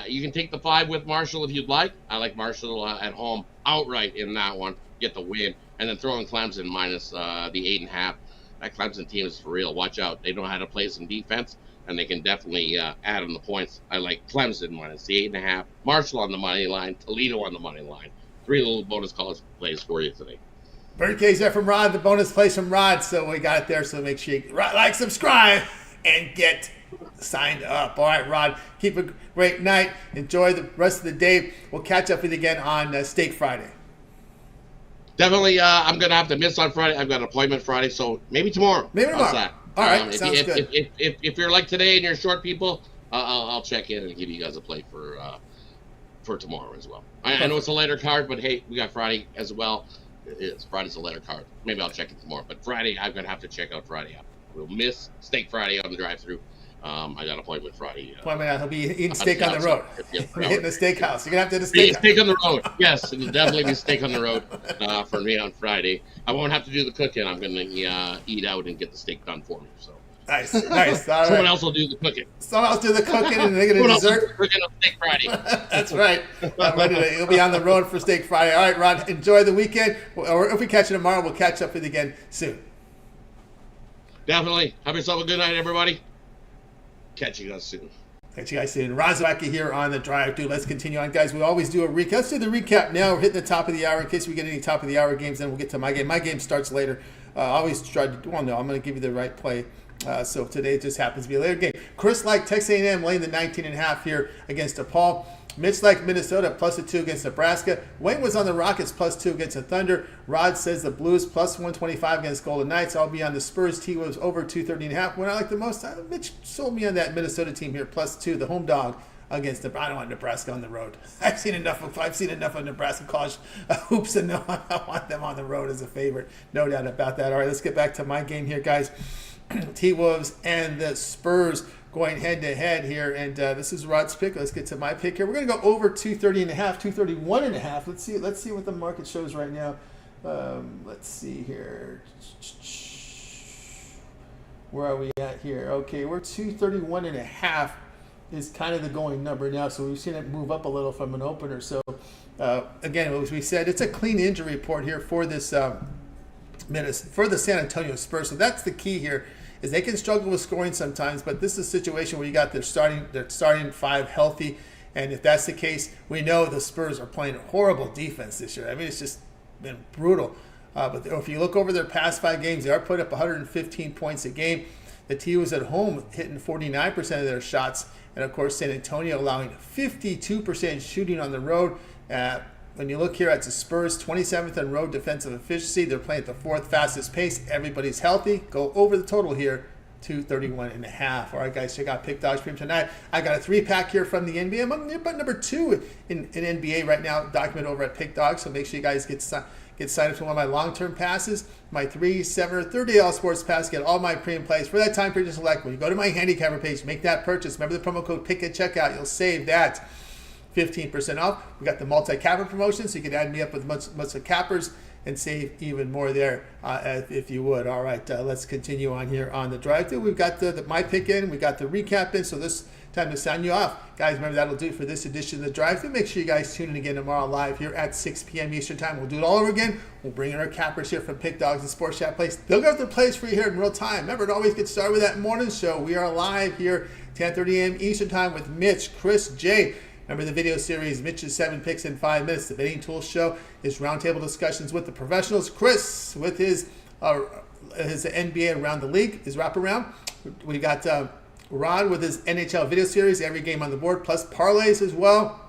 You can take the 5 with Marshall if you'd like. I like Marshall at home outright in that one. Get the win. And then throw in Clemson minus the 8.5. That Clemson team is for real. Watch out. They know how to play some defense, and they can definitely add on the points. I like Clemson minus the 8.5. Marshall on the money line. Toledo on the money line. 3 little bonus college plays for you today. Birdcage there from Rod. The bonus plays from Rod. So we got it there. So make sure you like, subscribe, and get signed up. All right, Rod, keep a great night. Enjoy the rest of the day. We'll catch up with you again on Steak Friday. Definitely, I'm going to have to miss on Friday. I've got an appointment Friday, so maybe tomorrow. How's that? All right, sounds good. If you're like today and you're short people, I'll check in and give you guys a play for tomorrow as well. I know it's a later card, but hey, we got Friday as well. Friday's a later card. Maybe I'll check it tomorrow. But Friday, I'm going to have to check out Friday. We'll miss Steak Friday on the drive-thru. I got an appointment Friday. He'll be eating steak on the road. We're hitting the steakhouse. You're going to have to do the steak on the road. Yes, it'll definitely be steak on the road for me on Friday. I won't have to do the cooking. I'm going to eat out and get the steak done for me. So Nice. All Someone else will do the cooking. Someone else do the cooking and they get a dessert. Cooking on Steak Friday. That's right. You'll be on the road for Steak Friday. All right, Rod, enjoy the weekend. Or if we catch you tomorrow, we'll catch up with you again soon. Definitely. Have yourself a good night, everybody. Catch you guys soon. Catch you guys soon. Zawacky here on the drive. Let's continue on, guys. We always do a recap. Let's do the recap now. We're hitting the top of the hour. In case we get any top of the hour games, then we'll get to my game. My game starts later. I always try to, I'm going to give you the right play. So today it just happens to be a later game. Chris liked Texas A&M laying the 19.5 here against DePaul. Mitch liked Minnesota +2 against Nebraska. Wayne was on the Rockets +2 against the Thunder. Rod says the Blues +125 against Golden Knights. I'll be on the Spurs. T was over 230.5. What I like the most, Mitch sold me on that Minnesota team here +2, the home dog against I don't want Nebraska on the road. I've seen enough of Nebraska college hoops, and no, I want them on the road as a favorite. No doubt about that. All right, let's get back to my game here, guys. T-Wolves and the Spurs going head-to-head here, and this is Rod's pick. Let's get to my pick here. We're going to go over 230.5, 231.5. Let's see what the market shows right now. Let's see here. Where are we at here? Okay, we're 231.5 is kind of the going number now, so we've seen it move up a little from an opener. So, again, as we said, it's a clean injury report here for this for the San Antonio Spurs. So that's the key here, is they can struggle with scoring sometimes, but this is a situation where you got their starting 5 healthy, And if that's the case, we know the Spurs are playing horrible defense this year. I mean, it's just been brutal. But if you look over their past 5 games, they are put up 115 points a game. The team was at home hitting 49% of their shots. And, of course, San Antonio allowing 52% shooting on the road. When you look here at the Spurs, 27th on road defensive efficiency. They're playing at the 4th fastest pace. Everybody's healthy. Go over the total here, 231.5. All right, guys, check out Pick Dogs Premium tonight. I got a 3-pack here from the NBA. I'm about number 2 in NBA right now, documented over at Pick Dogs. So make sure you guys get signed up for one of my long-term passes, my 3, 7, or 30 all sports pass. Get all my premium plays for that time period to select. When you go to my handicapper page, make that purchase. Remember the promo code PICK at checkout. You'll save that 15% off. We got the multi-capper promotion, so you can add me up with much of cappers and save even more there if you would. All right, let's continue on here on the drive-thru. We've got the my pick in, we got the recap in, so this time to sign you off. Guys, remember that'll do it for this edition of the drive-thru. Make sure you guys tune in again tomorrow live here at 6 p.m. Eastern Time. We'll do it all over again. We'll bring in our cappers here from Pick Dogs and Sports Chat Place. They'll go through plays for you here in real time. Remember, it always gets started with that morning show. We are live here 10:30 a.m. Eastern Time with Mitch, Chris, Jay. Remember the video series, Mitch's 7 Picks in 5 Minutes. The Betting Tools Show is roundtable discussions with the professionals. Chris with his NBA Around the League, his wraparound. We got Ron with his NHL video series, every game on the board, plus parlays as well.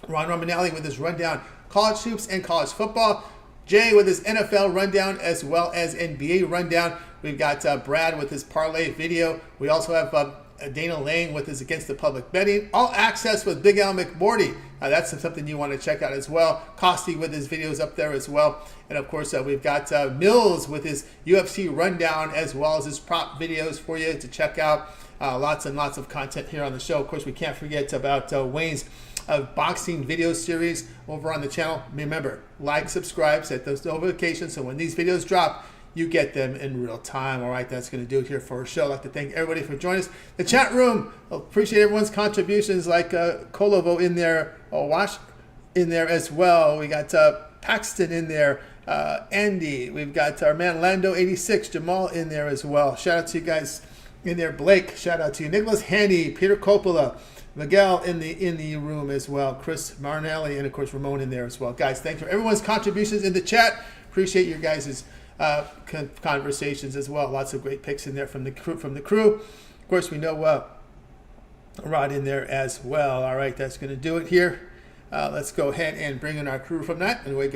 Ron Romanelli with his rundown college hoops and college football. Jay with his NFL rundown as well as NBA rundown. We've got Brad with his parlay video. We also have Dana Lang with his Against the Public Betting. All access with Big Al McMorty. That's something you want to check out as well. Costi with his videos up there as well. And of course, we've got Mills with his UFC rundown as well as his prop videos for you to check out. Lots and lots of content here on the show. Of course, we can't forget about Wayne's boxing video series over on the channel. Remember, like, subscribe, set those notifications so when these videos drop, you get them in real time. All right, that's going to do it here for our show. I'd like to thank everybody for joining us. The chat room, appreciate everyone's contributions, like Kolovo in there, Wash in there as well. We got Paxton in there, Andy. We've got our man Lando86, Jamal in there as well. Shout out to you guys in there. Blake, shout out to you. Nicholas Handy, Peter Coppola, Miguel in the room as well. Chris Marinelli, and of course Ramon in there as well. Guys, thanks for everyone's contributions in the chat. Appreciate your guys' conversations as well. Lots of great picks in there from the crew. Of course, we know Rod in there as well. All right, that's going to do it here. Let's go ahead and bring in our crew from that, and we go.